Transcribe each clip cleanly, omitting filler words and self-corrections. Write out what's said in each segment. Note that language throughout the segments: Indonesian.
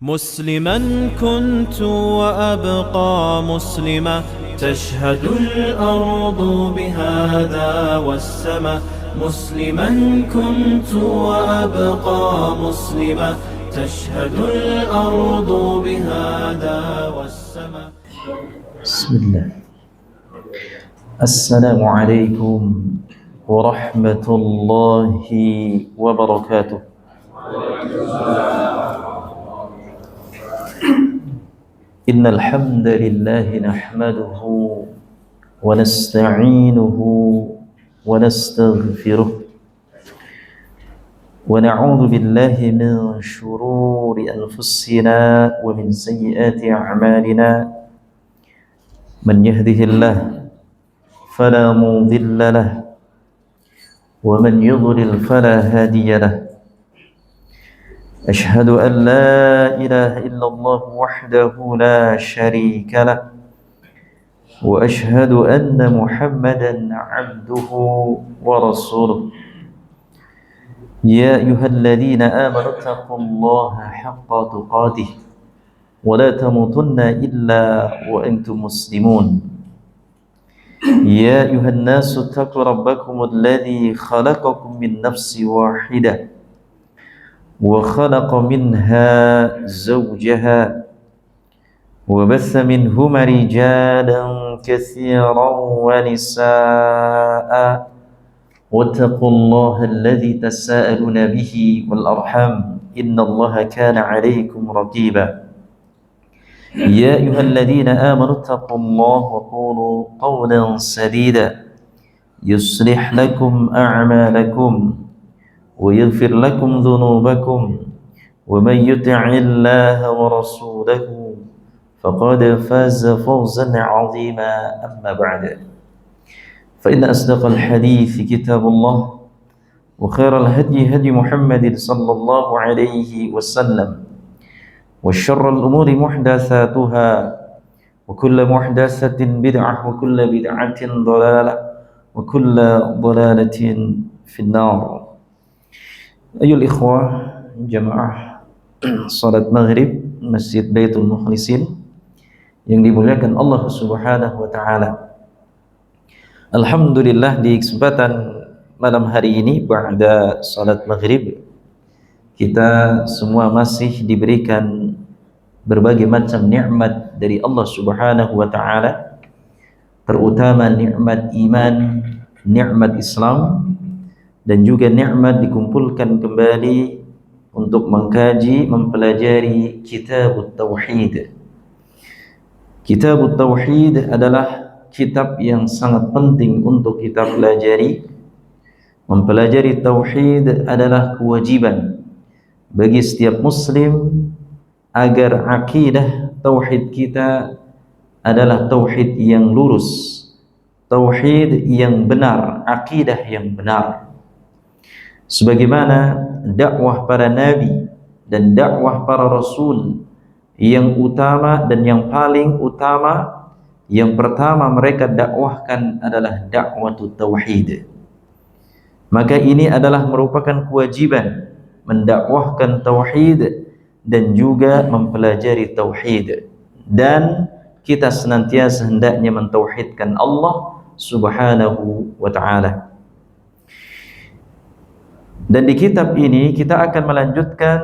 مسلما كنت وأبقى مسلما، تشهد الأرض بهذا والسماء. مسلما كنت وأبقى مسلما، تشهد الأرض بهذا والسماء. بسم الله. السلام عليكم ورحمة الله وبركاته. إن الحمد لله نحمده ونستعينه ونستغفره ونعوذ بالله من شرور أنفسنا ومن سيئات أعمالنا. من يهده الله فلا مضل له ومن يضلل فلا هادي له. أشهد أن لا إله إلا الله وحده لا شريك له، وأشهد أن محمدا عبده ورسوله. يا أيها الذين آمنوا اتقوا الله حق تقاته ولا تموتن إلا وأنتم مسلمون. يا أيها الناس اتقوا ربكم الذي خلقكم من نفس واحدة وخلق منها زوجها وبث منهما رجالا كثيرا ونساء، واتقوا الله الذي تساءلون به والأرحام إن الله كان عليكم رقيبا. يا أيها الذين آمنوا اتقوا الله وقولوا قولا سديدا يصلح لكم أعمالكم ويغفر لكم ذنوبكم، ومن يطع الله ورسوله فقد فاز فوزا عظيما. أما بعد، فإن أصدق الحديث كتاب الله، وخير الهدي هدي محمد صلى الله عليه وسلم، وشر الأمور محدثاتها، وكل محدثة بدعة، وكل بدعة ضلالة، وكل ضلالة في النار. Ayol ikhwah jamaah salat maghrib Masjid Baitul Mukhlisin yang dimuliakan Allah Subhanahu wa taala. Alhamdulillah, di kesempatan malam hari ini ba'da salat maghrib kita semua masih diberikan berbagai macam nikmat dari Allah Subhanahu wa taala, terutama nikmat iman, nikmat Islam, dan juga nikmat dikumpulkan kembali untuk mengkaji, mempelajari Kitabut Tauhid. Kitabut Tauhid adalah kitab yang sangat penting untuk kita pelajari. Mempelajari Tauhid adalah kewajiban bagi setiap muslim agar akidah Tauhid kita adalah Tauhid yang lurus, Tauhid yang benar, akidah yang benar. Sebagaimana dakwah para nabi dan dakwah para rasul yang utama dan yang paling utama, yang pertama mereka dakwahkan adalah dakwatut tauhid. Maka ini adalah merupakan kewajiban mendakwahkan tauhid dan juga mempelajari tauhid, dan kita senantiasa hendaknya mentauhidkan Allah Subhanahu wa ta'ala. Dan di kitab ini kita akan melanjutkan,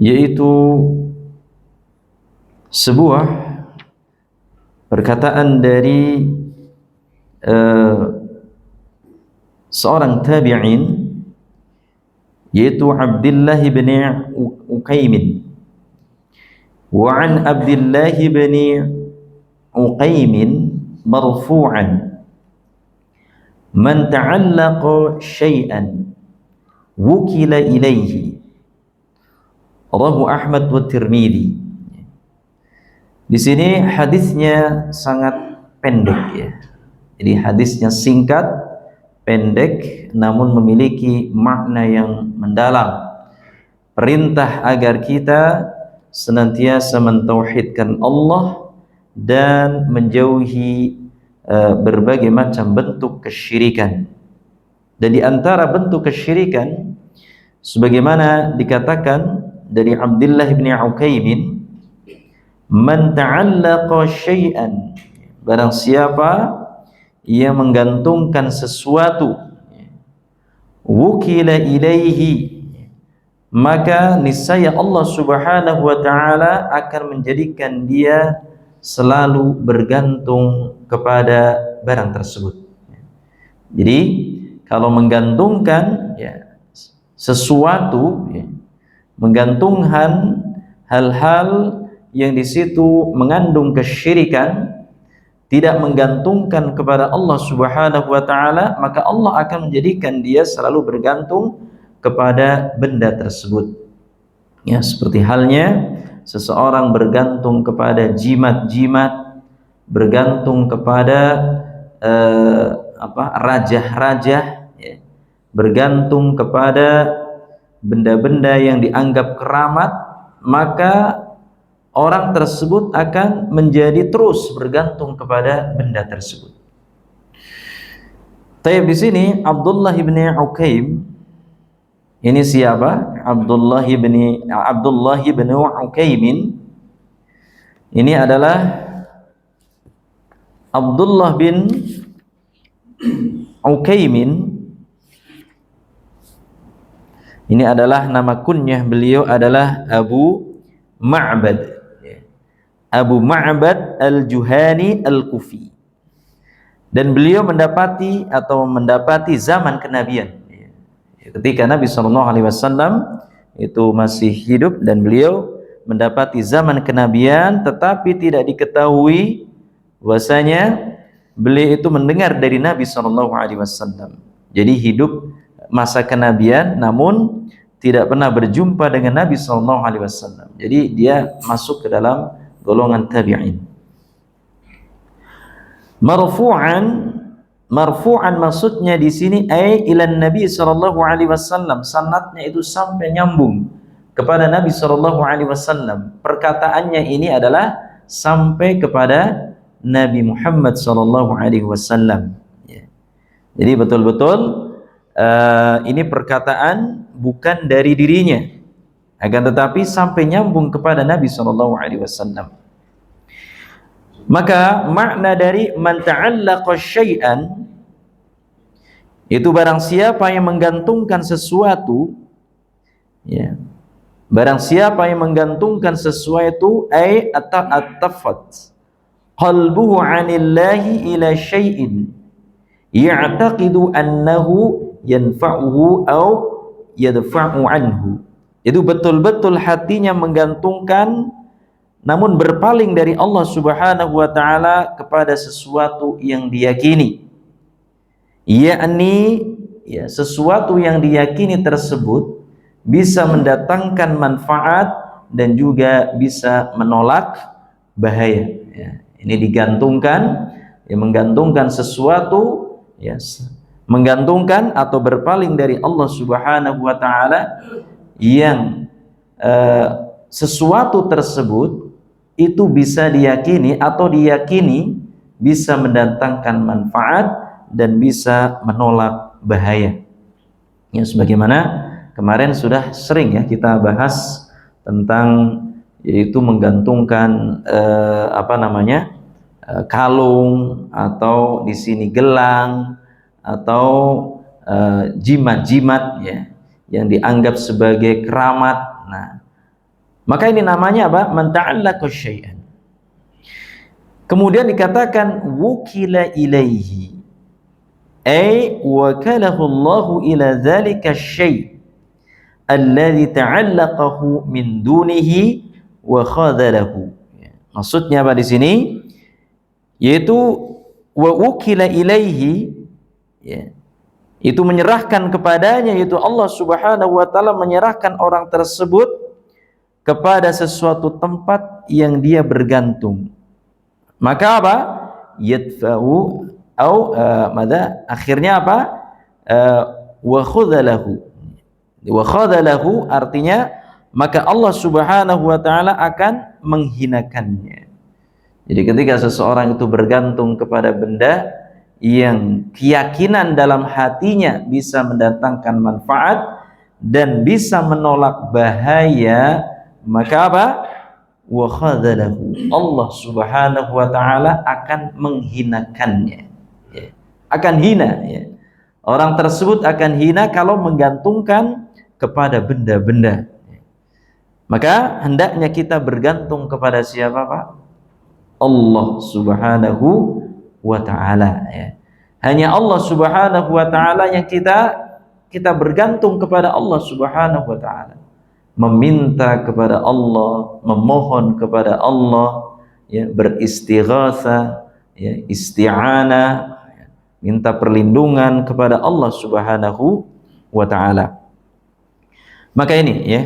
yaitu sebuah perkataan dari seorang tabi'in, yaitu Abdullah bin Uqaymin. Wa an Abdullah bin Uqaymin marfu'an: man ta'allaqa syai'an wukila ilaihi. Rawahu Ahmad wa Tirmidzi. Di sini hadisnya sangat pendek ya. Jadi hadisnya singkat, pendek, namun memiliki makna yang mendalam. Perintah agar kita senantiasa mentauhidkan Allah dan menjauhi berbagai macam bentuk kesyirikan. Dan di antara bentuk kesyirikan sebagaimana dikatakan dari Abdullah bin Uqaimin, man ta'allaqa syai'an, barang siapa yang menggantungkan sesuatu, wukila ilaihi, maka niscaya Allah Subhanahu wa taala akan menjadikan dia selalu bergantung kepada barang tersebut. Jadi kalau menggantungkan sesuatu, menggantungkan hal-hal yang di situ mengandung kesyirikan, tidak menggantungkan kepada Allah Subhanahu wa taala, maka Allah akan menjadikan dia selalu bergantung kepada benda tersebut. Ya, seperti halnya seseorang bergantung kepada jimat-jimat, bergantung kepada raja-raja, ya, bergantung kepada benda-benda yang dianggap keramat, maka orang tersebut akan menjadi terus bergantung kepada benda tersebut. Tapi di sini Abdullah bin Uqaim, ini siapa? Abdullah bin Uqaimin. Ini adalah Abdullah bin Uqaimin. Ini adalah nama kunyah beliau adalah Abu Ma'bad. Abu Ma'bad al-Juhani al-Kufi. Dan beliau mendapati zaman kenabian. Ketika Nabi SAW itu masih hidup dan beliau mendapati zaman kenabian, tetapi tidak diketahui bahwasanya beliau itu mendengar dari Nabi SAW. Jadi hidup masa kenabian namun tidak pernah berjumpa dengan Nabi SAW. Jadi dia masuk ke dalam golongan tabi'in. Marfu'an maksudnya di sini ilan Nabi sallallahu alaihi wasallam, sanadnya itu sampai nyambung kepada Nabi sallallahu alaihi wasallam. Perkataannya ini adalah sampai kepada Nabi Muhammad sallallahu alaihi wasallam. Jadi betul-betul ini perkataan bukan dari dirinya, akan tetapi sampai nyambung kepada Nabi sallallahu alaihi wasallam. Maka makna dari man ta'allaqa syai'an itu barang siapa yang menggantungkan sesuatu, ya. Barang siapa yang menggantungkan sesuatu at-tafat qalbuhu 'anillahi ila syai'in ya'taqidu annahu yanfa'uhu aw yadfa'u anhu. Itu betul-betul hatinya menggantungkan namun berpaling dari Allah Subhanahu wa taala kepada sesuatu yang diyakini, yakni sesuatu yang diyakini tersebut bisa mendatangkan manfaat dan juga bisa menolak bahaya. Ini digantungkan, menggantungkan sesuatu, menggantungkan atau berpaling dari Allah Subhanahu wa taala yang sesuatu tersebut itu bisa diyakini atau diyakini bisa mendatangkan manfaat dan bisa menolak bahaya. Ya, sebagaimana kemarin sudah sering kita bahas tentang yaitu menggantungkan kalung atau di sini gelang atau jimat-jimat yang dianggap sebagai keramat. Nah, maka ini namanya apa? Man ta'allaqa syai'an. Kemudian dikatakan wukila ilaihi, wakalahu Allahu ila dzalika syai' alladzi ta'allaqahu min dunihi wa khadhalahu. Maksudnya apa di sini? Yaitu wa wukila ilaihi, itu menyerahkan kepadanya, yaitu Allah Subhanahu wa taala menyerahkan orang tersebut kepada sesuatu tempat yang dia bergantung. Maka apa? Yadfa'u akhirnya apa? Wa khadhalahu. Wa khadhalahu artinya maka Allah Subhanahu wa taala akan menghinakannya. Jadi ketika seseorang itu bergantung kepada benda yang keyakinan dalam hatinya bisa mendatangkan manfaat dan bisa menolak bahaya, maka apa? Wa khadhalahu, Allah Subhanahu wa taala akan menghinakannya, ya. Akan hina, ya. Orang tersebut akan hina kalau menggantungkan kepada benda-benda. Maka hendaknya kita bergantung kepada siapa, Pak? Allah Subhanahu wa taala, ya. Hanya Allah Subhanahu wa taala yang kita bergantung kepada Allah Subhanahu wa taala. Meminta kepada Allah, memohon kepada Allah, ya, beristighatsah, ya, isti'anah, minta perlindungan kepada Allah Subhanahu wa taala. Maka ini, ya.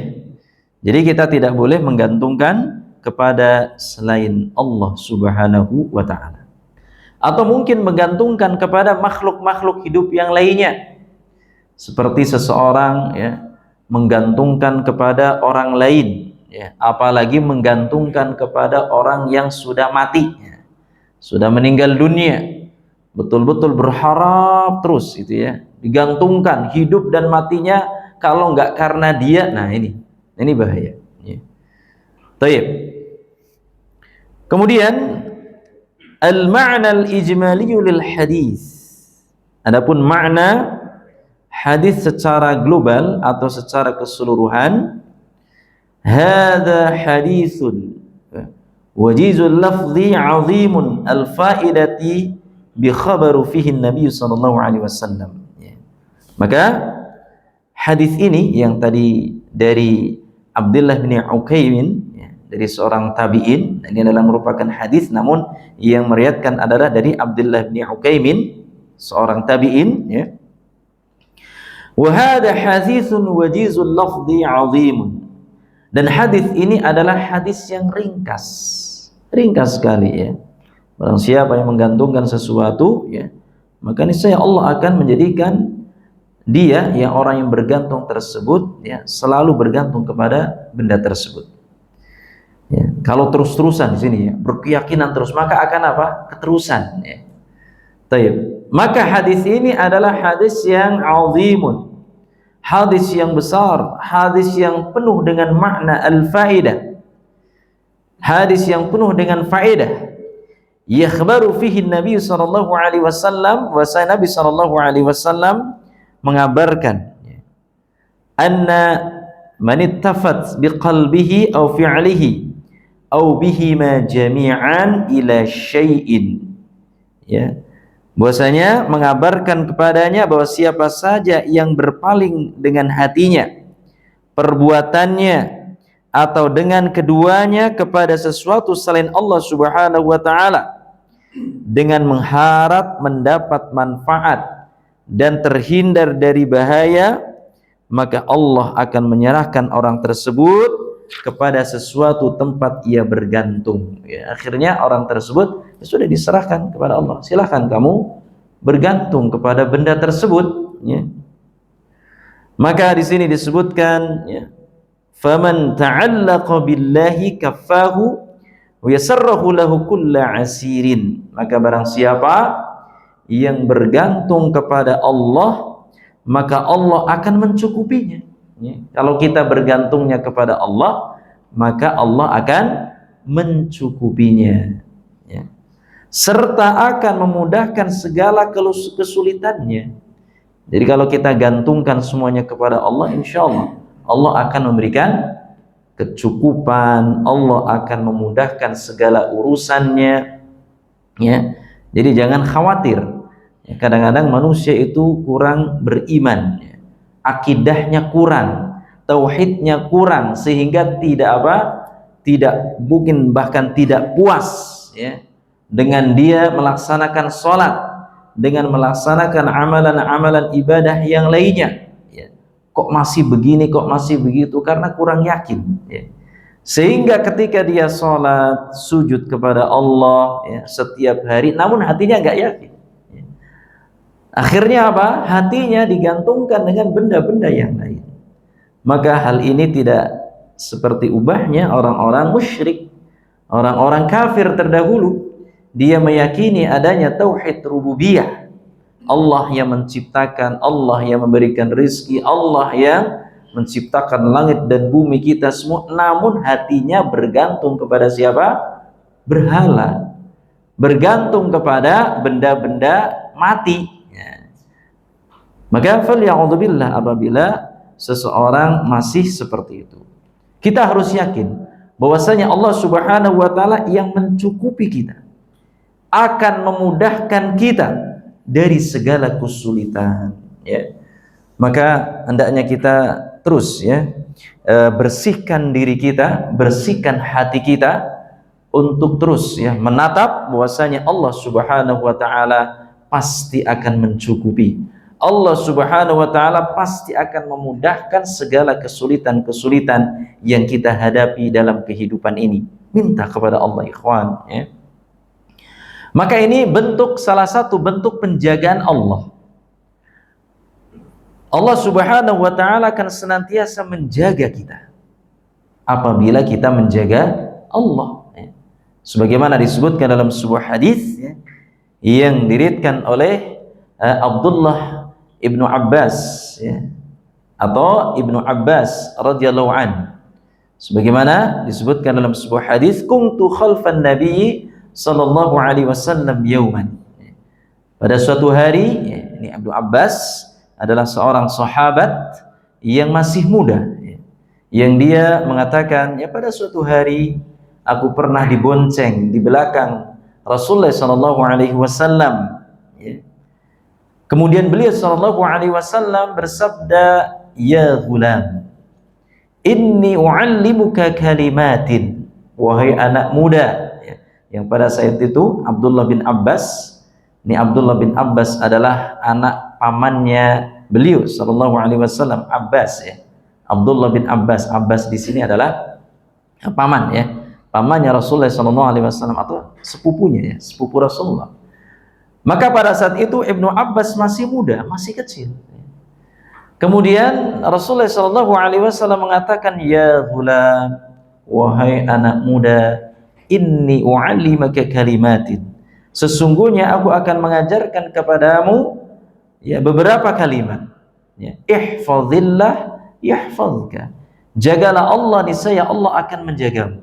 Jadi kita tidak boleh menggantungkan kepada selain Allah Subhanahu wa taala. Atau mungkin menggantungkan kepada makhluk-makhluk hidup yang lainnya. Seperti seseorang, ya, menggantungkan kepada orang lain, ya, apalagi menggantungkan kepada orang yang sudah mati, ya, sudah meninggal dunia, betul-betul berharap terus, itu ya, digantungkan hidup dan matinya, kalau nggak karena dia, nah ini bahaya, ya. Taib. Kemudian al-ma'na al-ijmali lil hadis, adapun makna hadis secara global atau secara keseluruhan, hadza haditsun wajizul lafzi 'azimun al-faidati bi khabaru fihi Nabi sallallahu alaihi wasallam. Maka hadis ini yang tadi dari Abdullah bin Uqaimin, ya, dari seorang tabi'in, ini adalah merupakan hadis, namun yang meriwayatkan adalah dari Abdullah bin Uqaimin, seorang tabi'in, ya. Wa hadha haditsun wajizul lafzi 'azimun. Dan hadis ini adalah hadis yang ringkas sekali, ya. Barang siapa yang menggantungkan sesuatu, ya, maka niscaya Allah akan menjadikan dia, yang orang yang bergantung tersebut, ya, selalu bergantung kepada benda tersebut. Ya, kalau terus-terusan di sini, ya, berkeyakinan terus, maka akan apa? Keterusan, ya. Taib. Maka hadis ini adalah hadis yang azimun, hadis yang besar, hadis yang penuh dengan makna al-faidah, hadis yang penuh dengan faedah. Yakhbaru fihi Nabi sallallahu alaihi wasallam, wa Nabi sallallahu alaihi wasallam mengabarkan, anna man ittafat biqalbihi aw fi'lihi aw bihima jami'an ila syai'in, ya, bahwasanya mengabarkan kepadanya bahwa siapa saja yang berpaling dengan hatinya, perbuatannya, atau dengan keduanya kepada sesuatu selain Allah Subhanahu wa taala, dengan mengharap mendapat manfaat dan terhindar dari bahaya, maka Allah akan menyerahkan orang tersebut kepada sesuatu tempat ia bergantung, ya. Akhirnya orang tersebut, ya, sudah diserahkan kepada Allah. Silahkan kamu bergantung kepada benda tersebut, ya. Maka di sini disebutkan, ya, faman ta'allaqa billahi kaffahu wa yasarrahu lahu kulla asirin. Maka barang siapa yang bergantung kepada Allah, maka Allah akan mencukupinya, ya. Kalau kita bergantungnya kepada Allah, maka Allah akan mencukupinya, ya, serta akan memudahkan segala kesulitannya. Jadi kalau kita gantungkan semuanya kepada Allah, insya Allah Allah akan memberikan kecukupan, Allah akan memudahkan segala urusannya, ya. Jadi jangan khawatir, ya. Kadang-kadang manusia itu kurang beriman, ya. Akidahnya kurang, tauhidnya kurang, sehingga tidak mungkin, bahkan tidak puas, ya, dengan dia melaksanakan sholat, dengan melaksanakan amalan-amalan ibadah yang lainnya, ya. Kok masih begini, kok masih begitu, karena kurang yakin, ya. Sehingga ketika dia sholat, sujud kepada Allah, ya, setiap hari, namun hatinya nggak yakin, ya. Akhirnya apa? Hatinya digantungkan dengan benda-benda yang lain. Maka hal ini tidak seperti ubahnya orang-orang musyrik, orang-orang kafir terdahulu. Dia meyakini adanya tauhid rububiyah, Allah yang menciptakan, Allah yang memberikan rizki, Allah yang menciptakan langit dan bumi kita semua, namun hatinya bergantung kepada siapa? Berhala, bergantung kepada benda-benda mati. Ya. Maka falya'udzubillah, apabila seseorang masih seperti itu, kita harus yakin bahwasanya Allah Subhanahu wa taala yang mencukupi kita, akan memudahkan kita dari segala kesulitan, ya. Maka hendaknya kita terus, ya, bersihkan diri kita, bersihkan hati kita untuk terus, ya, menatap bahwasanya Allah Subhanahu wa taala pasti akan mencukupi. Allah Subhanahu wa taala pasti akan memudahkan segala kesulitan-kesulitan yang kita hadapi dalam kehidupan ini. Minta kepada Allah, ikhwan, ya. Maka ini salah satu bentuk penjagaan Allah. Allah Subhanahu wa taala akan senantiasa menjaga kita apabila kita menjaga Allah, ya. Sebagaimana disebutkan dalam sebuah hadis, ya, yang diriwayatkan oleh Abdullah ibnu Abbas, ya, atau Ibnu Abbas radhiyallahu an. Sebagaimana disebutkan dalam sebuah hadis, kuntu khalfan nabi sallallahu alaihi wasallam yauman. Pada suatu hari, ya, ini Ibnu Abbas adalah seorang sahabat yang masih muda, ya, yang dia mengatakan, ya, pada suatu hari aku pernah dibonceng di belakang Rasulullah sallallahu alaihi wasallam, ya. Kemudian beliau sallallahu alaihi wasallam bersabda, ya gulam, inni u'allimuka kalimatin, wahai anak muda, ya. Yang pada saat itu Abdullah bin Abbas, ini Abdullah bin Abbas adalah anak pamannya beliau sallallahu alaihi wasallam, Abbas, ya. Abdullah bin Abbas, Abbas di sini adalah paman, ya, pamannya Rasulullah sallallahu alaihi wasallam atau sepupunya, ya, sepupu Rasulullah. Maka pada saat itu Ibnu Abbas masih muda, masih kecil. Kemudian Rasulullah sallallahu alaihi wasallam mengatakan, ya gulam, wahai anak muda, inni u'allimaka kalimatin, sesungguhnya aku akan mengajarkan kepadamu, ya, beberapa kalimat, ya. Ihfazillah yahfazka, jagalah Allah, niscaya Allah akan menjagamu.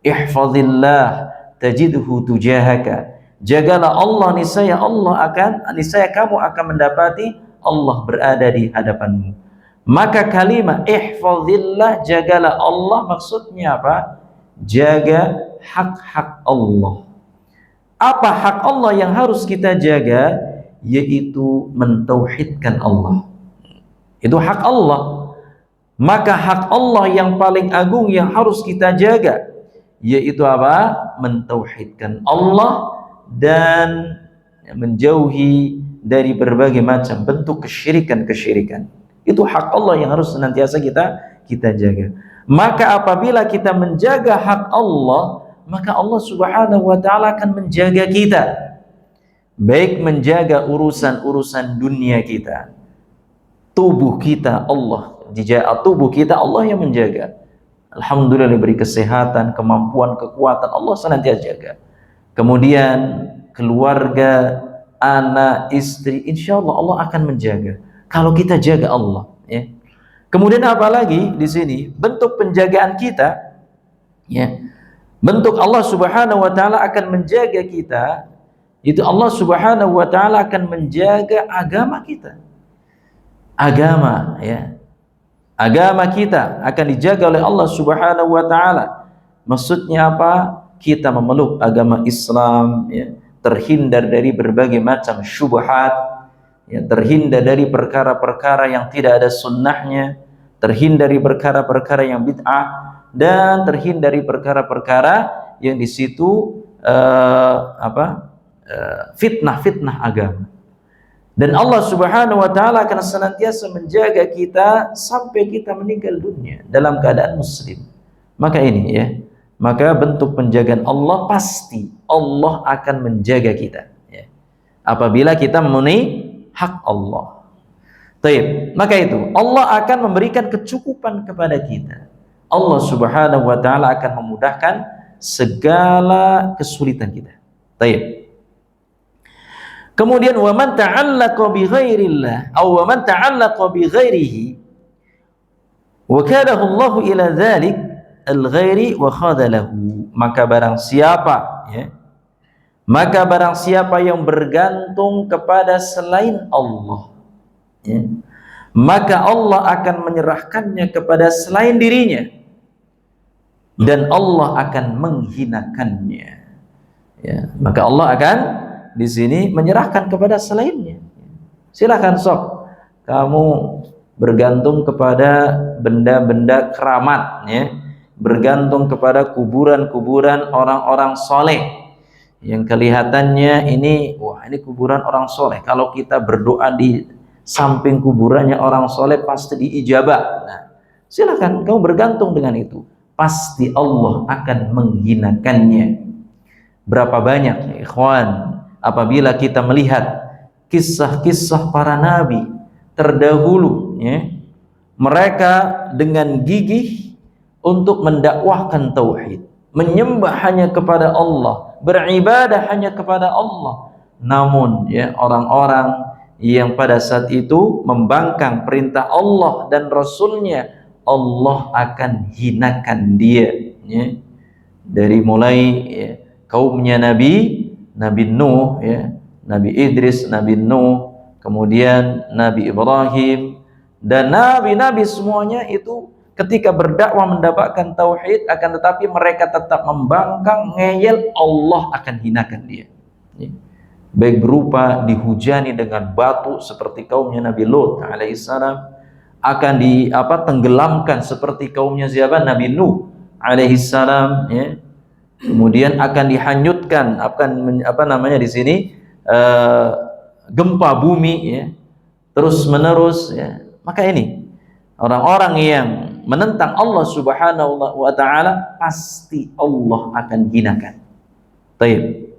Ihfazillah tajidhu tujahaka, jagalah Allah, niscaya kamu akan mendapati Allah berada di hadapanmu. Maka kalimat ihfazillah, jagalah Allah, maksudnya apa? Jaga hak-hak Allah. Apa hak Allah yang harus kita jaga? Yaitu mentauhidkan Allah. Itu hak Allah. Maka hak Allah yang paling agung yang harus kita jaga, yaitu apa? Mentauhidkan Allah dan menjauhi dari berbagai macam bentuk kesyirikan-kesyirikan. Itu hak Allah yang harus senantiasa kita jaga. Maka apabila kita menjaga hak Allah, maka Allah Subhanahu wa taala akan menjaga kita. Baik menjaga urusan-urusan dunia kita, tubuh kita Allah yang menjaga. Alhamdulillah diberi kesehatan, kemampuan, kekuatan, Allah senantiasa jaga. Kemudian keluarga, anak, istri, insya Allah Allah akan menjaga kalau kita jaga Allah, ya. Kemudian apalagi di sini bentuk penjagaan kita, ya, bentuk Allah Subhanahu wa taala akan menjaga kita. Itu Allah Subhanahu wa taala akan menjaga agama kita. Agama, ya. Agama kita akan dijaga oleh Allah Subhanahu wa taala. Maksudnya apa? Kita memeluk agama Islam, ya, terhindar dari berbagai macam syubhat, ya, terhindar dari perkara-perkara yang tidak ada sunnahnya, terhindar dari perkara-perkara yang bid'ah, dan terhindar dari perkara-perkara yang di situ fitnah-fitnah agama. Dan Allah Subhanahu wa taala akan senantiasa menjaga kita sampai kita meninggal dunia dalam keadaan muslim. Maka ini, ya, maka bentuk penjagaan Allah, pasti Allah akan menjaga kita, ya, apabila kita memenuhi hak Allah. Baik, maka itu Allah akan memberikan kecukupan kepada kita. Allah Subhanahu wa taala akan memudahkan segala kesulitan kita. Baik. Kemudian wa man ta'allaqa bi ghairillah aw wa man ta'allaqa bi ghairihi Wa kadahu Allah ila dzalik al-ghairi wa khadalahu. Maka barang siapa yang bergantung kepada selain Allah, maka Allah akan menyerahkannya kepada selain dirinya, dan Allah akan menghinakannya. Maka Allah akan di sini menyerahkan kepada selainnya. Silakan sok kamu bergantung kepada benda-benda keramat, bergantung kepada kuburan-kuburan orang-orang soleh yang kelihatannya ini, wah ini kuburan orang soleh, kalau kita berdoa di samping kuburannya orang soleh pasti diijabah. Nah, silakan kamu bergantung dengan itu, pasti Allah akan menghinakannya. Berapa banyak ya ikhwan, apabila kita melihat kisah-kisah para nabi terdahulu, mereka dengan gigih untuk mendakwahkan tauhid, menyembah hanya kepada Allah, beribadah hanya kepada Allah. Namun orang-orang yang pada saat itu membangkang perintah Allah dan Rasulnya, Allah akan hinakan dia. Dari mulai kaumnya Nabi Nuh, Nabi Idris, Nabi Nuh, kemudian Nabi Ibrahim, dan nabi-nabi semuanya itu ketika berdakwah mendapatkan tauhid, akan tetapi mereka tetap membangkang, ngeyel, Allah akan hinakan dia. Baik berupa dihujani dengan batu seperti kaumnya Nabi Lut alaihissalam, akan tenggelamkan seperti kaumnya siapa? Nabi Nuh alaihissalam, kemudian akan dihanyutkan, di sini gempa bumi, terus menerus. Maka ini orang-orang yang menentang Allah Subhanahu wa ta'ala, pasti Allah akan hinakan. Baik.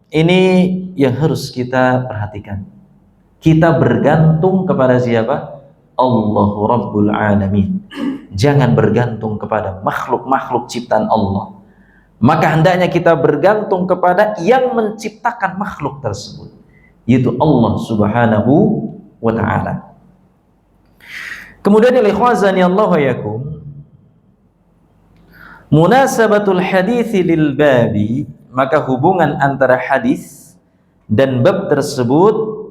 Ini yang harus kita perhatikan. Kita bergantung kepada siapa? Allahu Rabbul Alamin. Jangan bergantung kepada makhluk-makhluk ciptaan Allah. Maka hendaknya kita bergantung kepada yang menciptakan makhluk tersebut, yaitu Allah Subhanahu wa ta'ala. Kemudian munasabatul hadithi lil babi, maka hubungan antara hadis dan bab tersebut,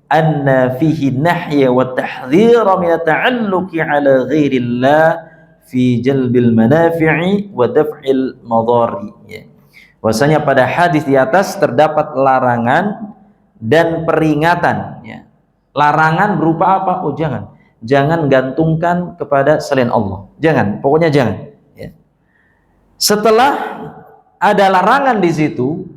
anna fihi nahya wa tahdhira min ta'alluqi ala ghairillah fi jalbil manafi'i wa daf'il madari. Bahwasanya pada hadis di atas terdapat larangan dan peringatan. Larangan berupa apa? Oh jangan gantungkan kepada selain Allah. Jangan, pokoknya jangan. Setelah ada larangan di situ,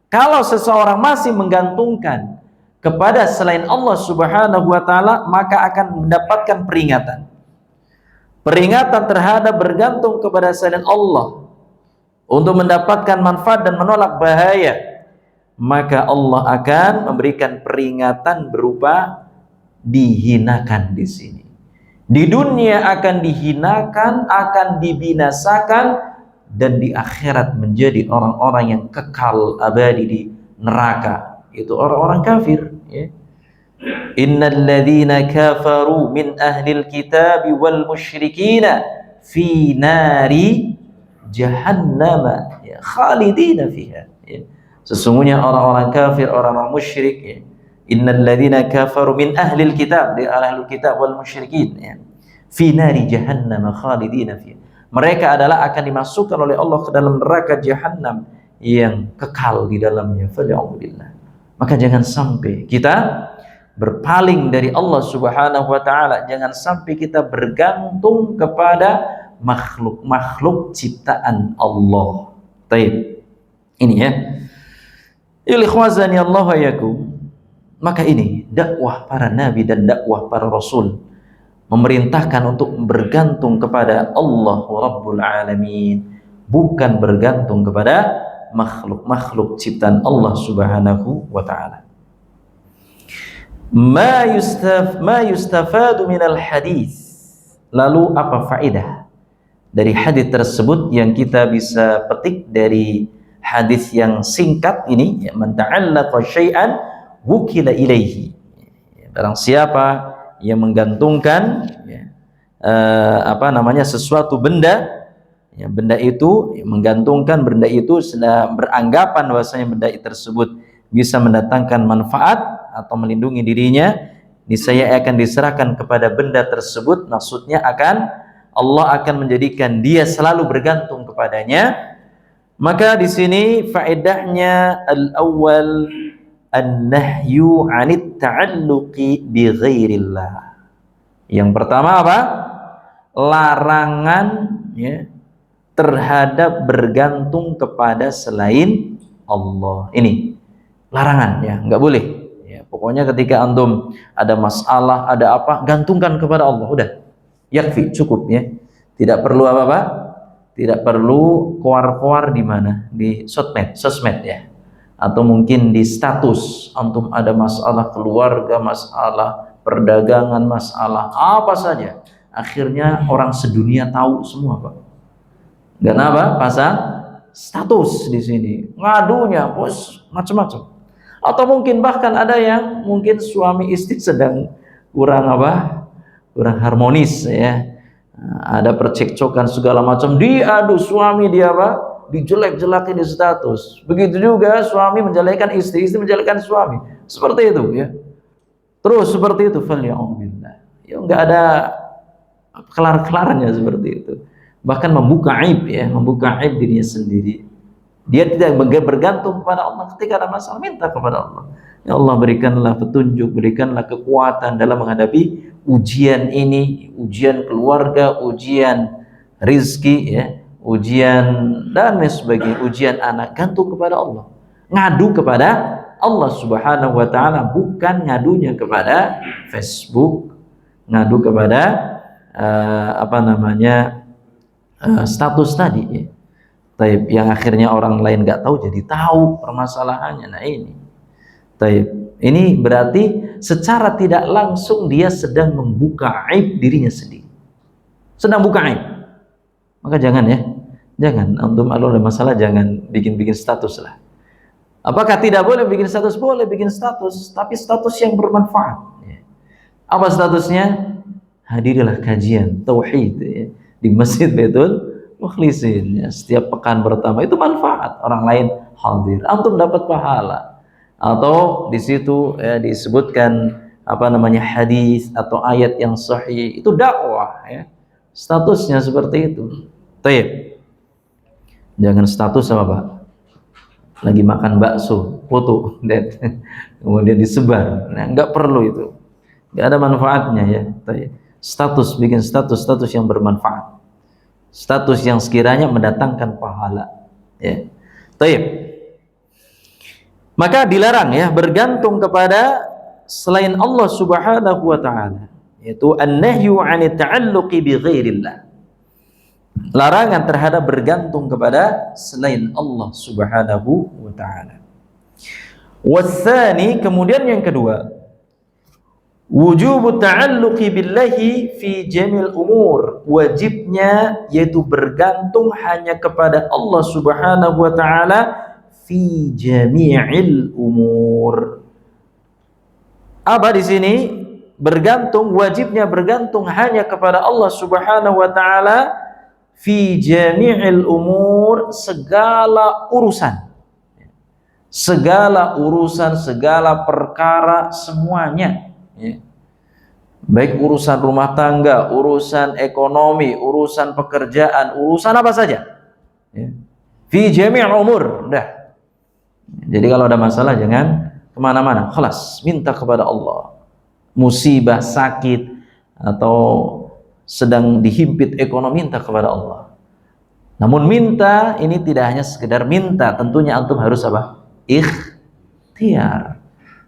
kalau seseorang masih menggantungkan kepada selain Allah Subhanahu wa ta'ala, maka akan mendapatkan peringatan. Peringatan terhadap bergantung kepada selain Allah untuk mendapatkan manfaat dan menolak bahaya. Maka Allah akan memberikan peringatan berupa dihinakan di sini. Di dunia akan dihinakan, akan dibinasakan, dan di akhirat menjadi orang-orang yang kekal abadi di neraka. Itu orang-orang kafir. Innal ladzina kafaru min ahlil kitabi wal musyrikina fi nari jahannam khalidina fiha. Sesungguhnya orang-orang kafir, orang-orang musyrik, innal ladzina kafaru min ahlil kitab, di ahlul kitab wal musyrikin, fi nari jahannam khalidina fiha. Mereka adalah akan dimasukkan oleh Allah ke dalam neraka jahannam yang kekal di dalamnya. Fa'udzubillah. Maka jangan sampai kita berpaling dari Allah Subhanahu wa ta'ala, jangan sampai kita bergantung kepada makhluk-makhluk ciptaan Allah. Baik. Ini Ikhwazani Allah wa yakum. Maka ini dakwah para nabi dan dakwah para rasul, memerintahkan untuk bergantung kepada Allah Rabbul Alamin, bukan bergantung kepada makhluk-makhluk ciptaan Allah Subhanahu wa ta'ala. Ma yustafadu minal hadis. Lalu apa faedah dari hadis tersebut yang kita bisa petik dari hadis yang singkat ini? Man ta'allaqa syai'an wukila ilaihi. Barang siapa yang menggantungkan sesuatu benda, ya, benda itu menggantungkan benda itu sedang beranggapan bahwasanya benda tersebut bisa mendatangkan manfaat atau melindungi dirinya, niscaya akan diserahkan kepada benda tersebut. Maksudnya Allah akan menjadikan dia selalu bergantung kepadanya. Maka di sini faedahnya al-awwal an-nahyu 'anit ta'alluqi bi ghairillah. Yang pertama apa? Larangan, ya, terhadap bergantung kepada selain Allah. Ini larangan, ya, nggak boleh. Ya, pokoknya ketika antum ada masalah, ada apa, gantungkan kepada Allah. Udah, yakfi, cukup, ya. Tidak perlu apa-apa. Tidak perlu koar-koar di mana, di sosmed, ya, atau mungkin di status. Antum ada masalah keluarga, masalah perdagangan, masalah apa saja, akhirnya orang sedunia tahu semua, Pak. Dan apa? Pasang status di sini, ngadunya bos macam-macam. Atau mungkin bahkan ada yang mungkin suami istri sedang kurang harmonis, ya. Ada percekcokan segala macam, diadu suami, dia dijelek-jelekin di status. Begitu juga suami menjelekan istri, istri menjelekan suami. Seperti itu, ya. Terus seperti itu, falya'udzubillah. Ya, enggak ada kelar-kelarannya seperti itu. Bahkan membuka aib, ya, membuka aib dirinya sendiri. Dia tidak bergantung kepada Allah. Ketika ada masalah, minta kepada Allah. Ya Allah, berikanlah petunjuk, berikanlah kekuatan dalam menghadapi ujian ini, ujian keluarga, ujian rizki, ya, ujian dan sebagainya, ujian anak. Gantung kepada Allah, ngadu kepada Allah Subhanahu wa ta'ala, bukan ngadunya kepada Facebook, ngadu kepada status tadi, ya. Taib, yang akhirnya orang lain nggak tahu jadi tahu permasalahannya. Nah ini taib, ini berarti secara tidak langsung dia sedang membuka aib dirinya sendiri, sedang buka aib. Maka jangan, ya, jangan antum kalau ada masalah jangan bikin status lah. Apakah tidak boleh bikin status? Boleh bikin status, tapi status yang bermanfaat, ya. Apa statusnya? Hadirilah kajian tauhid, ya, di Masjid Baitul Mukhlisin, ya, setiap pekan pertama, itu manfaat, orang lain hadir, antum dapat pahala. Atau di situ, ya, disebutkan hadis atau ayat yang sahih, itu dakwah, ya. Statusnya seperti itu. Taib. Jangan status apa, Pak? Lagi makan bakso, foto dan kemudian disebar. Nah, nggak perlu itu. Nggak ada manfaatnya, ya. Taib. Status, bikin status yang bermanfaat. Status yang sekiranya mendatangkan pahala, ya. Taib. Maka dilarang, ya, bergantung kepada selain Allah Subhanahu wa ta'ala, yaitu an-nahyu 'anit ta'alluqi bi ghairillah. Larangan terhadap bergantung kepada selain Allah Subhanahu wa ta'ala. Watsani, kemudian yang kedua, wujubu ta'alluqi billahi fi jamil umur, wajibnya yaitu bergantung hanya kepada Allah Subhanahu wa ta'ala fi jami'il umur. Apa di sini? Bergantung, wajibnya bergantung hanya kepada Allah Subhanahu wa ta'ala fi jami'il umur, segala urusan. Segala urusan, segala perkara, semuanya, ya. Baik urusan rumah tangga, urusan ekonomi, urusan pekerjaan, urusan apa saja, ya. Fi jami' umur, dah. Jadi kalau ada masalah jangan kemana-mana, khalas, minta kepada Allah. Musibah, sakit, atau sedang dihimpit ekonomi, minta kepada Allah. Namun minta ini tidak hanya sekedar minta, tentunya antum harus apa? Ikhtiar.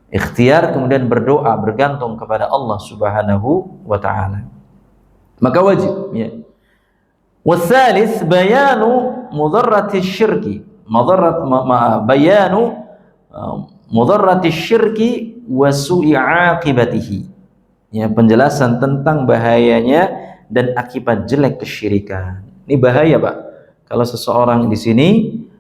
Ikhtiar, kemudian berdoa, bergantung kepada Allah Subhanahu wa ta'ala. Maka wajib, ya. Wasalis bayanu mudarrati syirki, bayanu mudarrati syirki wa su'i aqibatihi, ya, penjelasan tentang bahayanya dan akibat jelek kesyirikan. Ini bahaya, Pak, kalau seseorang di sini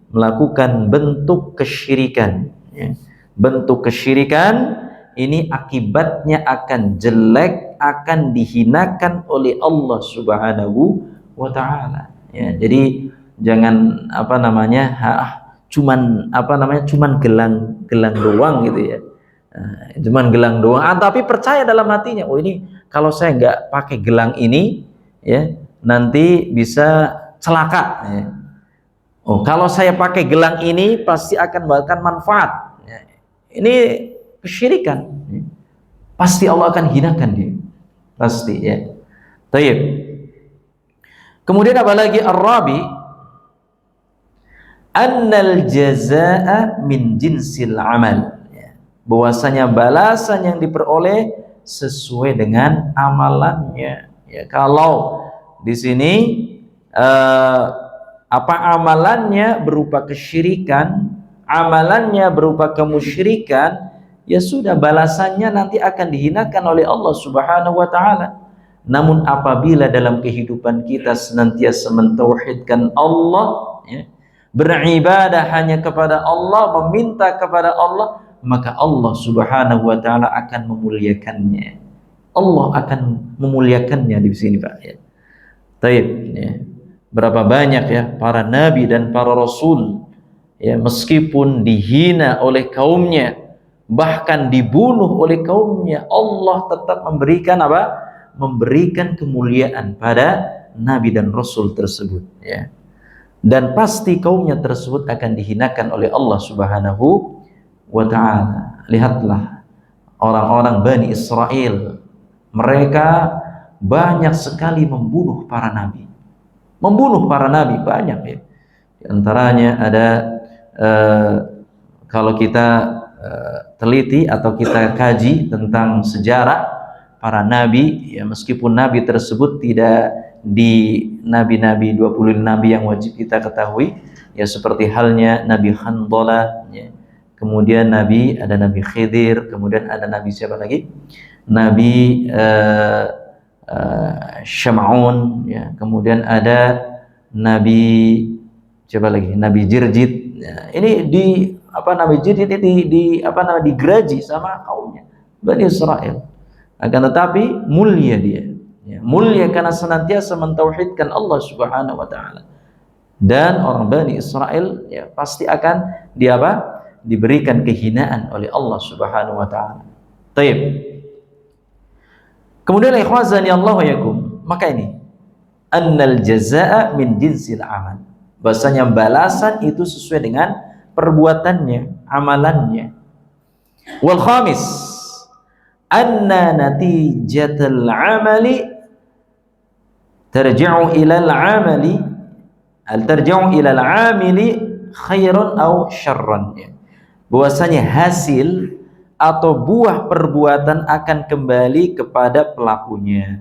melakukan bentuk kesyirikan, ya. Bentuk kesyirikan ini akibatnya akan jelek, akan dihinakan oleh Allah Subhanahu wa taala. Ya, jadi jangan cuman gelang doang gitu ya. Cuman gelang doang, tapi percaya dalam hatinya, oh ini kalau saya nggak pakai gelang ini ya nanti bisa celaka ya. Oh, kalau saya pakai gelang ini pasti akan memberikan manfaat ya. Ini kesyirikan ya. Pasti Allah akan hinakan dia, pasti ya. Tayyib. Kemudian apa lagi? Ar-rabi, annal jazaa'a min jinsil amal, bahwasanya balasan yang diperoleh sesuai dengan amalannya. Ya, kalau di sini amalannya berupa kesyirikan, amalannya berupa kemusyrikan, ya sudah balasannya nanti akan dihinakan oleh Allah Subhanahu wa taala. Namun apabila dalam kehidupan kita senantiasa mentauhidkan Allah, ya, beribadah hanya kepada Allah, meminta kepada Allah, maka Allah Subhanahu wa taala akan memuliakannya. Allah akan memuliakannya di sini, Pak ya. Baik, ya. Berapa banyak ya para nabi dan para rasul ya, meskipun dihina oleh kaumnya, bahkan dibunuh oleh kaumnya, Allah tetap memberikan apa? Memberikan kemuliaan pada nabi dan rasul tersebut ya. Dan pasti kaumnya tersebut akan dihinakan oleh Allah Subhanahu wa ta'ala. Lihatlah orang-orang Bani Israel, mereka banyak sekali membunuh para nabi. Membunuh para nabi banyak ya. Di antaranya ada kalau kita teliti atau kita kaji tentang sejarah para nabi ya, meskipun nabi tersebut tidak di nabi-nabi 20 nabi yang wajib kita ketahui ya, seperti halnya Nabi Handalah ya. Kemudian ada Nabi Khidir, kemudian ada Nabi siapa lagi? Nabi Syam'un ya. Kemudian ada Nabi siapa lagi? Nabi Jirjid ya. Ini Nabi Jirjid digeraji sama kaumnya Bani Israel. Akan tetapi mulia dia ya, mulia karena senantiasa mentauhidkan Allah Subhanahu wa taala. Dan orang Bani Israel ya pasti akan diberikan kehinaan oleh Allah Subhanahu wa taala. Baik. Kemudian ikhwazani Allah wa yakum, maka ini annal jazaa'a min jinsil amal, bahasanya balasan itu sesuai dengan perbuatannya, amalannya. Wal khamis, anna natijatal amali tarji'u ilal amali khairan aw syarran, bahwasanya hasil atau buah perbuatan akan kembali kepada pelakunya,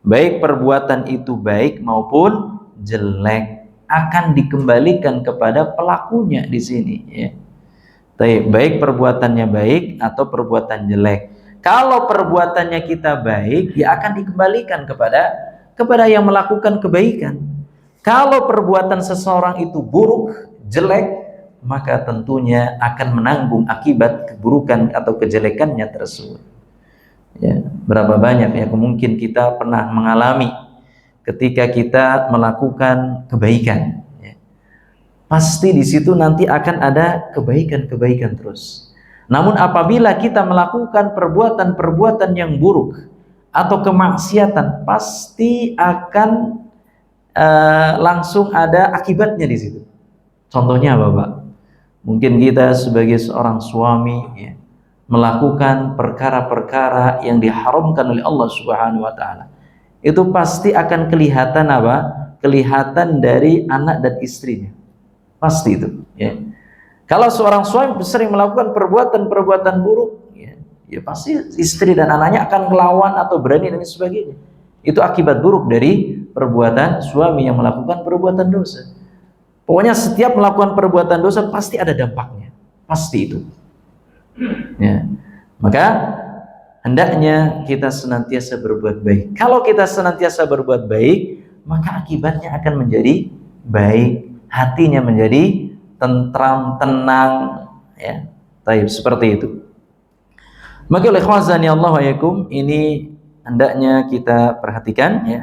baik perbuatan itu baik maupun jelek akan dikembalikan kepada pelakunya di sini ya. Baik perbuatannya baik atau perbuatan jelek. Kalau perbuatannya kita baik, ya akan dikembalikan kepada yang melakukan kebaikan. Kalau perbuatan seseorang itu buruk, jelek, maka tentunya akan menanggung akibat keburukan atau kejelekannya tersebut. Ya, berapa banyak ya mungkin kita pernah mengalami ketika kita melakukan kebaikan. Ya. Pasti di situ nanti akan ada kebaikan-kebaikan terus. Namun apabila kita melakukan perbuatan-perbuatan yang buruk atau kemaksiatan, pasti akan langsung ada akibatnya di situ. Contohnya apa, Pak? Mungkin kita sebagai seorang suami ya, melakukan perkara-perkara yang diharamkan oleh Allah Subhanahu wa taala. Itu pasti akan kelihatan apa? Kelihatan dari anak dan istrinya. Pasti itu, ya. Kalau seorang suami sering melakukan perbuatan-perbuatan buruk, ya pasti istri dan anaknya akan melawan atau berani dan sebagainya. Itu akibat buruk dari perbuatan suami yang melakukan perbuatan dosa. Pokoknya setiap melakukan perbuatan dosa pasti ada dampaknya, pasti itu. Ya. Maka hendaknya kita senantiasa berbuat baik. Kalau kita senantiasa berbuat baik, maka akibatnya akan menjadi baik, hatinya menjadi tentram, tenang, ya. Taib, seperti itu. Maka oleh khawazani Allah wa yakum, ini hendaknya kita perhatikan ya.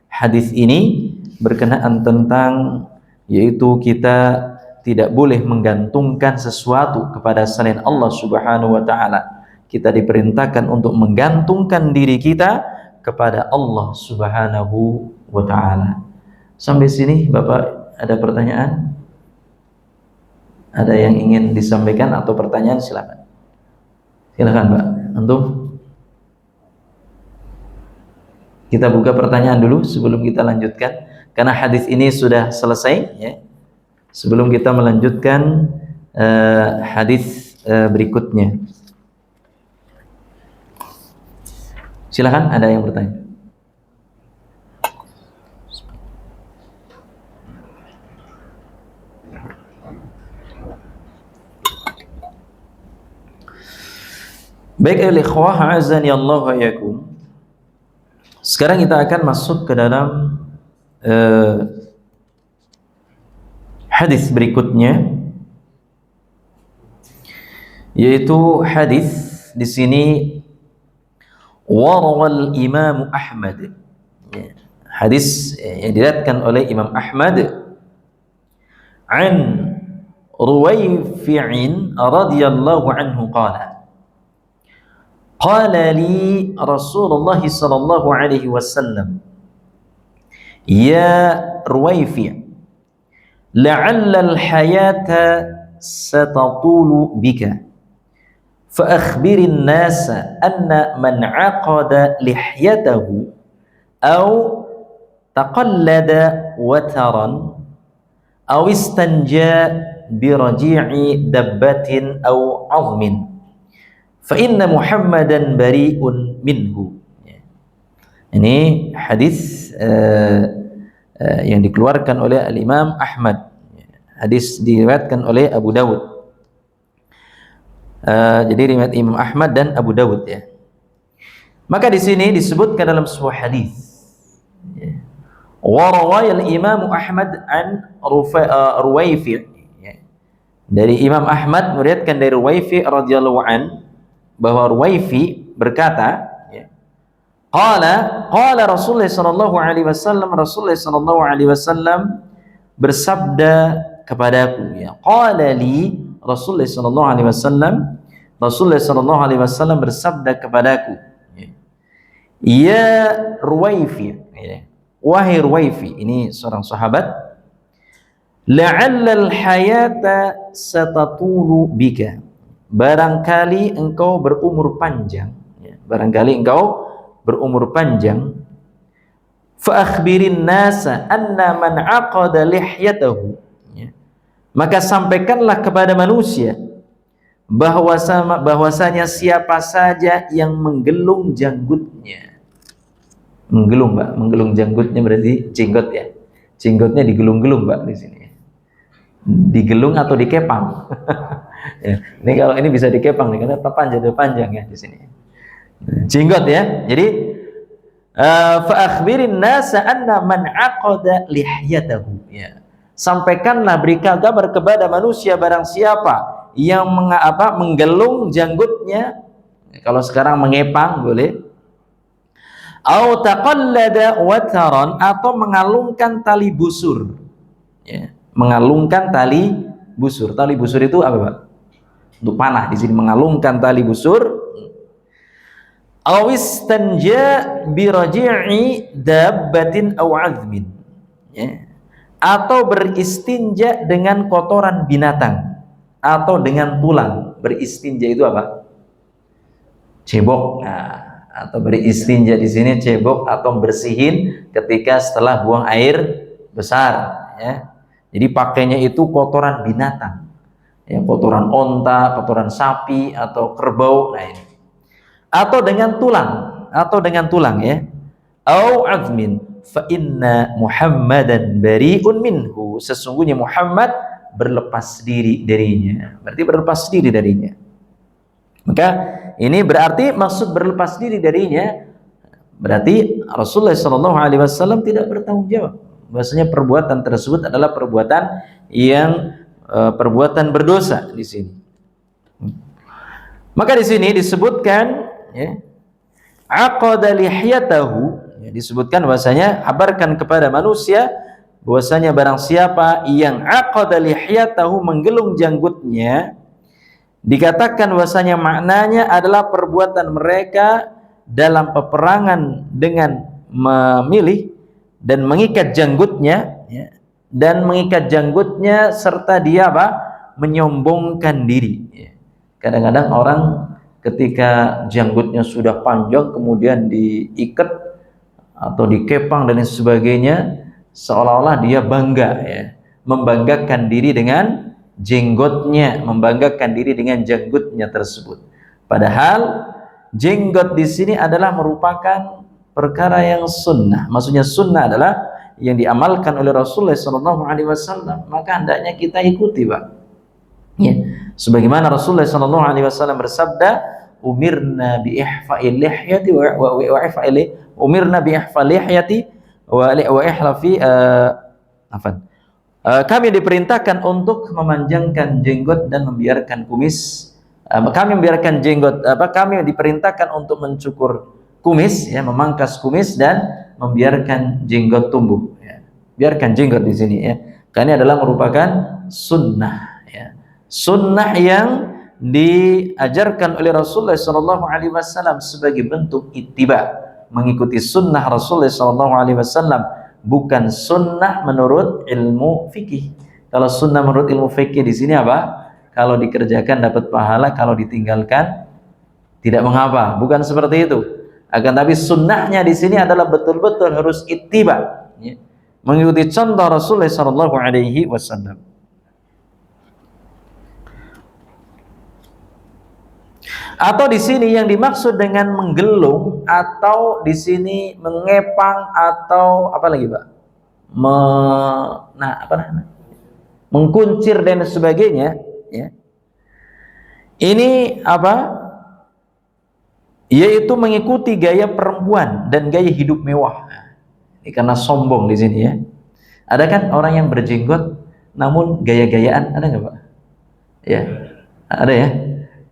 Hadis ini berkenaan tentang yaitu kita tidak boleh menggantungkan sesuatu kepada selain Allah Subhanahu wa taala. Kita diperintahkan untuk menggantungkan diri kita kepada Allah Subhanahu wa taala. Sampai sini Bapak ada pertanyaan? Ada yang ingin disampaikan atau pertanyaan, silakan. Silakan Pak, antum. Kita buka pertanyaan dulu sebelum kita lanjutkan, karena hadis ini sudah selesai ya. Sebelum kita melanjutkan hadis berikutnya. Silakan, ada yang bertanya. Baik ikhwah azani Allah wa yakum. Sekarang kita akan masuk ke dalam hadis berikutnya, yaitu hadis di sini warawal Imam Ahmad. Hadis yang diriwayatkan oleh Imam Ahmad an Ruwayfi'in radhiyallahu anhu qala qala li Rasulullah sallallahu alaihi wasallam ya Ruwayfi' la'alla al-hayata satatulu bika fa akhbirin nasa anna man 'aqada lihyatahu aw taqallada wataran aw istanja bi raji'i dabbatin aw 'azmin fa inna Muhammadan bari'un minhu. Ini hadis yang dikeluarkan oleh Al-Imam Ahmad. Hadis diriwayatkan oleh Abu Dawud. Jadi riwayat Imam Ahmad dan Abu Dawud ya. Maka di sini disebutkan dalam sebuah hadis. Wa rawayal Imam Ahmad an Ruwayfi'. Dari Imam Ahmad meriwayatkan dari Ruwayfi' radhiyallahu an, bahwa Ruwayfi berkata, qala Rasulullah sallallahu alaihi wasallam, Rasulullah sallallahu alaihi wasallam bersabda kepadaku ya. Qala li Rasulullah sallallahu alaihi wasallam, Rasulullah sallallahu alaihi wasallam bersabda kepadaku, ya Ruwayfi, ya. Wahai Ruwayfi, ini seorang sahabat, la'alla al-hayata satatulu bika, barangkali engkau berumur panjang ya. Barangkali engkau berumur panjang. Fa akhbirin nasa anna man 'aqada lihyatahu ya. Maka sampaikanlah kepada manusia bahwasanya siapa saja yang menggelung janggutnya. Menggelung, Mbak, menggelung janggutnya berarti jenggot ya. Jenggotnya digelung-gelung, Mbak, di sini. Digelung atau dikepang. Ya, ini kalau ini bisa dikepang nih karena panjang ya di sini. Jenggot ya. Jadi fa akhbirin nasa anna man 'aqada lihyatahu ya. Sampaikanlah, berikan kabar kepada manusia barang siapa yang menggelung janggutnya. Kalau sekarang mengepang boleh. Au taqallada wataran, atau mengalungkan tali busur. Ya, mengalungkan tali busur. Tali busur itu apa, Pak? Untuk panah, di sini mengalungkan tali busur. Awistanja biraji'i dabbatin aw 'azmin ya. Atau beristinja dengan kotoran binatang atau dengan tulang. Beristinja itu apa? Cebok. Nah, atau beristinja di sini cebok atau bersihin ketika setelah buang air besar ya. Jadi pakainya itu kotoran binatang. Ya, kotoran onta, kotoran sapi atau kerbau, nah ini. Atau dengan tulang ya. Au 'azmin fa inna Muhammadan bari'un minhu, sesungguhnya Muhammad berlepas diri darinya. Berarti berlepas diri darinya. Maka ini berarti maksud berlepas diri darinya berarti Rasulullah SAW tidak bertanggung jawab. Bahwasanya perbuatan tersebut adalah perbuatan yang perbuatan berdosa di sini. Maka di sini disebutkan ya, aqada lihyatahu, ya, disebutkan bahwasanya kabarkan kepada manusia bahwasanya barang siapa yang aqada lihyatahu, menggelung janggutnya, dikatakan bahwasanya maknanya adalah perbuatan mereka dalam peperangan dengan memilih dan mengikat janggutnya, ya, dan mengikat janggutnya serta dia apa? Menyombongkan diri. Ya. Kadang-kadang orang ketika janggutnya sudah panjang kemudian diikat atau dikepang dan sebagainya, seolah-olah dia bangga, ya, membanggakan diri dengan jenggotnya, membanggakan diri dengan janggutnya tersebut. Padahal jenggot di sini adalah merupakan perkara yang sunnah. Maksudnya sunnah adalah yang diamalkan oleh Rasulullah SAW, maka hendaknya kita ikuti, Pak. Ya. Sebagaimana Rasulullah SAW bersabda, umirna bi ihfa'il lihyati wa ihfa'il, umirna bi ihfa'il lihyati wa ihlafi kami diperintahkan untuk memanjangkan jenggot dan membiarkan kumis. Kami membiarkan jenggot, kami diperintahkan untuk mencukur kumis, ya, memangkas kumis dan membiarkan jenggot tumbuh. Ya. Biarkan jenggot di sini, ya. Karena ini adalah merupakan sunnah, ya. Sunnah yang diajarkan oleh Rasulullah SAW sebagai bentuk ittiba, mengikuti sunnah Rasulullah SAW, bukan sunnah menurut ilmu fikih. Kalau sunnah menurut ilmu fikih di sini apa? Kalau dikerjakan dapat pahala, kalau ditinggalkan tidak mengapa. Bukan seperti itu. Akan tapi sunnahnya di sini adalah betul-betul harus ittiba, ya, mengikuti contoh Rasulullah SAW. Atau di sini yang dimaksud dengan menggelung, atau di sini mengepang, atau apa lagi, Pak? Mengkuncir dan sebagainya, ya. Ini apa? Yaitu mengikuti gaya perempuan dan gaya hidup mewah. Ini karena sombong di sini, ya. Ada kan orang yang berjenggot namun gaya-gayaan, ada nggak, Pak? Ya, ada, ya.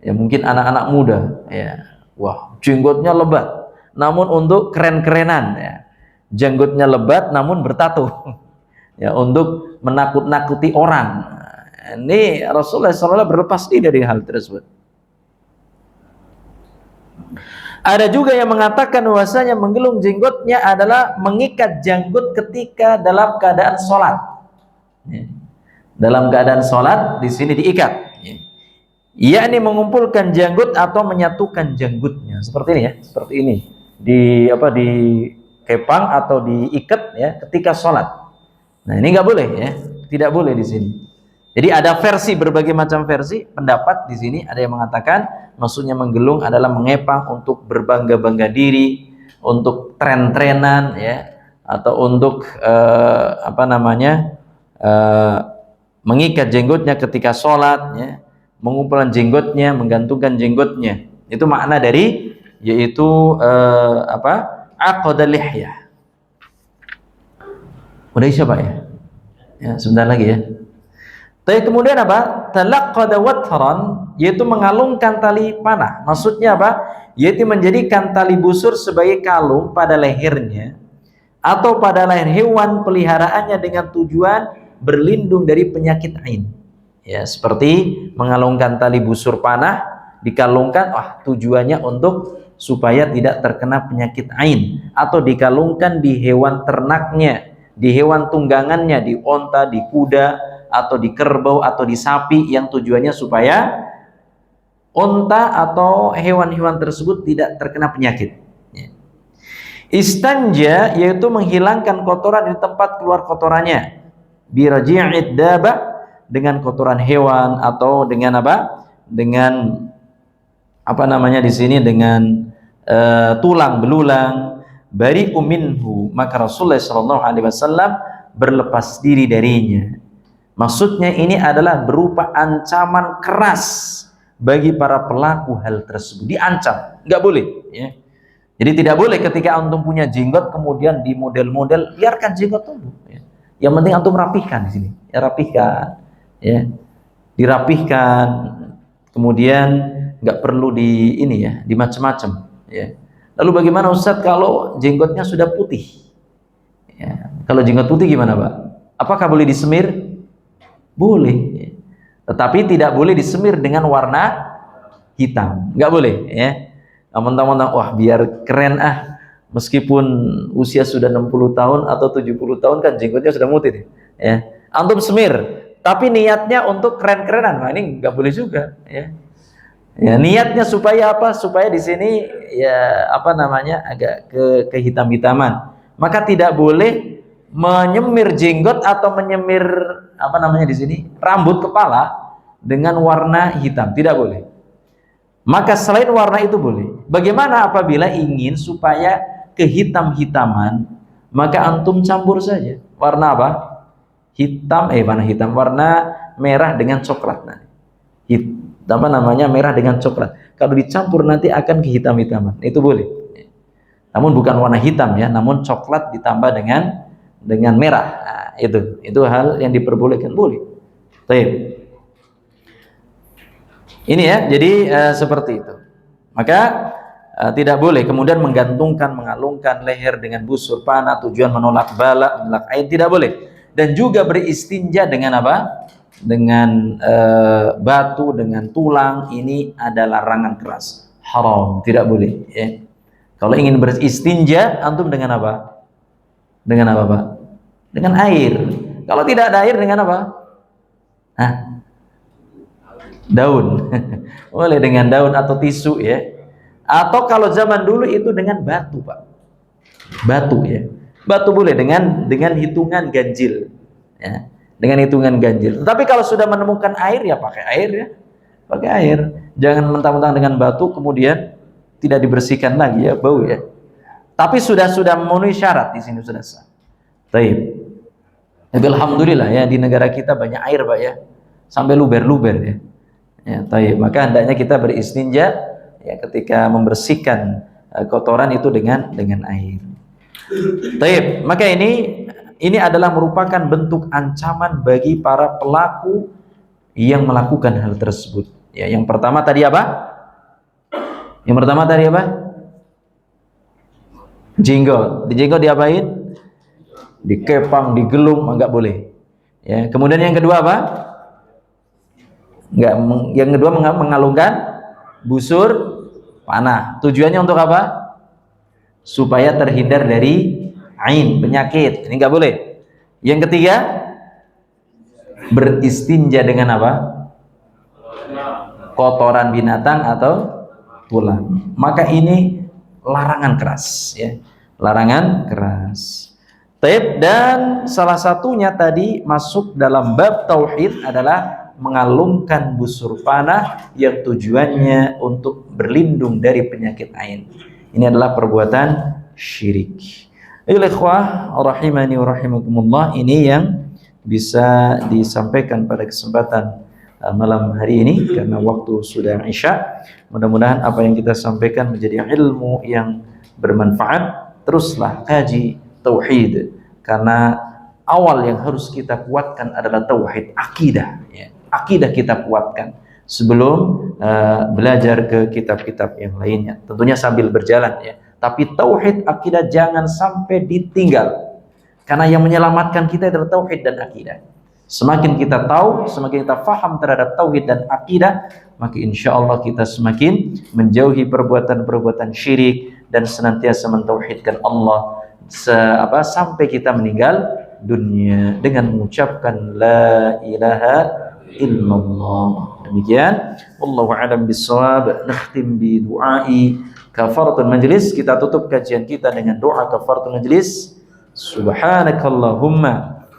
Ya mungkin anak-anak muda, ya. Wah, jenggotnya lebat namun untuk keren-kerenan, ya. Jenggotnya lebat namun bertato. Ya, untuk menakut-nakuti orang. Ini Rasulullah SAW berlepas diri dari hal tersebut. Ada juga yang mengatakan bahwasanya menggelung jenggotnya adalah mengikat janggut ketika dalam keadaan sholat. Ya. Dalam keadaan sholat di sini diikat. Ya. Yakni mengumpulkan janggut atau menyatukan janggutnya. Seperti ini, ya, seperti ini. Dikepang atau diikat, ya, ketika sholat. Nah, ini nggak boleh, ya, tidak boleh di sini. Jadi ada versi, berbagai macam versi pendapat di sini. Ada yang mengatakan maksudnya menggelung adalah mengepang untuk berbangga-bangga diri, untuk tren-trenan, ya, atau untuk mengikat jenggotnya ketika sholat, ya, mengumpulkan jenggotnya, menggantungkan jenggotnya. Itu makna dari yaitu aqdal lihyah. Udah isya, Pak, ya? Ya, sebentar lagi, ya. Tapi kemudian apa? Talaqqada watran, yaitu mengalungkan tali panah. Maksudnya apa? Yaitu menjadikan tali busur sebagai kalung pada lehernya atau pada leher hewan peliharaannya dengan tujuan berlindung dari penyakit ain. Ya, seperti mengalungkan tali busur panah, dikalungkan, tujuannya untuk supaya tidak terkena penyakit ain, atau dikalungkan di hewan ternaknya, di hewan tunggangannya, di onta, di kuda, atau di kerbau, atau di sapi, yang tujuannya supaya onta atau hewan-hewan tersebut tidak terkena penyakit. Istanja, yaitu menghilangkan kotoran di tempat keluar kotorannya, biraji'id dabah, dengan kotoran hewan, atau dengan apa? Dengan di sini dengan tulang belulang. Bari'u minhu, maka Rasulullah SAW berlepas diri darinya. Maksudnya ini adalah berupa ancaman keras bagi para pelaku hal tersebut. Diancam, nggak boleh, ya. Jadi tidak boleh ketika antum punya jenggot kemudian di model-model, biarkan jenggot tumbuh, ya. Yang penting antum rapihkan di sini, ya, rapihkan, ya, dirapihkan, kemudian nggak perlu di ini ya, di macam-macam ya. Lalu bagaimana Ustadz kalau jenggotnya sudah putih? Ya, kalau jenggot putih gimana Pak? Apakah boleh disemir? Boleh, tetapi tidak boleh disemir dengan warna hitam, nggak boleh ya. Mentang-mentang wah biar keren meskipun usia sudah 60 tahun atau 70 tahun kan jenggotnya sudah putih ya. Antum semir, tapi niatnya untuk keren-kerenan, nah ini nggak boleh juga ya. Ya, niatnya supaya apa? Supaya di sini ya apa namanya agak kehitam-hitaman. Maka tidak boleh menyemir jenggot atau menyemir apa namanya di sini rambut kepala dengan warna hitam, tidak boleh. Maka selain warna itu boleh. Bagaimana apabila ingin supaya kehitam-hitaman, maka antum campur saja. Warna apa? Hitam, warna hitam, warna merah dengan coklat. Apa namanya merah dengan coklat. Kalau dicampur nanti akan kehitam-hitaman. Itu boleh. Namun bukan warna hitam ya, namun coklat ditambah dengan merah. Nah, itu hal yang diperbolehkan, boleh. Baik. Ini ya, jadi seperti itu. Maka tidak boleh kemudian menggantungkan, mengalungkan leher dengan busur panah tujuan menolak bala, menolak air, tidak boleh. Dan juga beristinja dengan apa? Dengan batu, dengan tulang, ini adalah larangan keras, haram, tidak boleh ya. Kalau ingin beristinja antum dengan apa? Dengan apa Pak? Dengan air. Kalau tidak ada air dengan apa? Daun. Boleh dengan daun atau tisu ya. Atau kalau zaman dulu itu dengan batu Pak, batu ya. Batu boleh dengan hitungan ganjil ya. Dengan hitungan ganjil. Tetapi kalau sudah menemukan air ya pakai air ya. Pakai air. Jangan mentang-mentang dengan batu kemudian tidak dibersihkan lagi ya, bau ya. Tapi sudah memenuhi syarat di sini sudah sah. Baik. Tapi alhamdulillah ya di negara kita banyak air Pak ya. Sampai luber-luber ya. Ya, baik. Maka hendaknya kita beristinja ya ketika membersihkan kotoran itu dengan air. Baik. Maka ini adalah merupakan bentuk ancaman bagi para pelaku yang melakukan hal tersebut. Ya, yang pertama tadi apa? Jenggot. Di jenggot diapain? Dikepang, digelung, enggak boleh. Ya, kemudian yang kedua apa? Yang kedua mengalungkan busur panah. Tujuannya untuk apa? Supaya terhindar dari ain, penyakit. Ini nggak boleh. Yang ketiga, beristinja dengan apa? Kotoran binatang atau tulang. Maka ini larangan keras ya. Larangan keras. Dan salah satunya tadi masuk dalam bab tauhid adalah mengalungkan busur panah yang tujuannya untuk berlindung dari penyakit ain. Ini adalah perbuatan syirik. Ayolah ikhwah rahimani wa rahimakumullah, ini yang bisa disampaikan pada kesempatan malam hari ini karena waktu sudah Isya. Mudah-mudahan apa yang kita sampaikan menjadi ilmu yang bermanfaat. Teruslah kaji tauhid karena awal yang harus kita kuatkan adalah tauhid, akidah ya. Akidah kita kuatkan sebelum belajar ke kitab-kitab yang lainnya. Tentunya sambil berjalan ya. Tapi tauhid akidah jangan sampai ditinggal. Karena yang menyelamatkan kita adalah tauhid dan akidah. Semakin kita tahu, semakin kita faham terhadap tauhid dan akidah, maka insya Allah kita semakin menjauhi perbuatan-perbuatan syirik dan senantiasa mentauhidkan Allah sampai kita meninggal dunia dengan mengucapkan la ilaha illallah. Demikian wallahu a'lam bissawab. Nakhtim bi du'ai kafaratul majlis. Kita tutup kajian kita dengan doa kafaratul majlis. Subhanakallahumma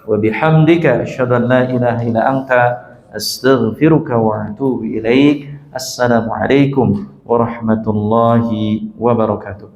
wa bihamdika asyhadu an la ilaha illa anta astaghfiruka wa atubu ilaik. Assalamualaikum warahmatullahi wabarakatuh.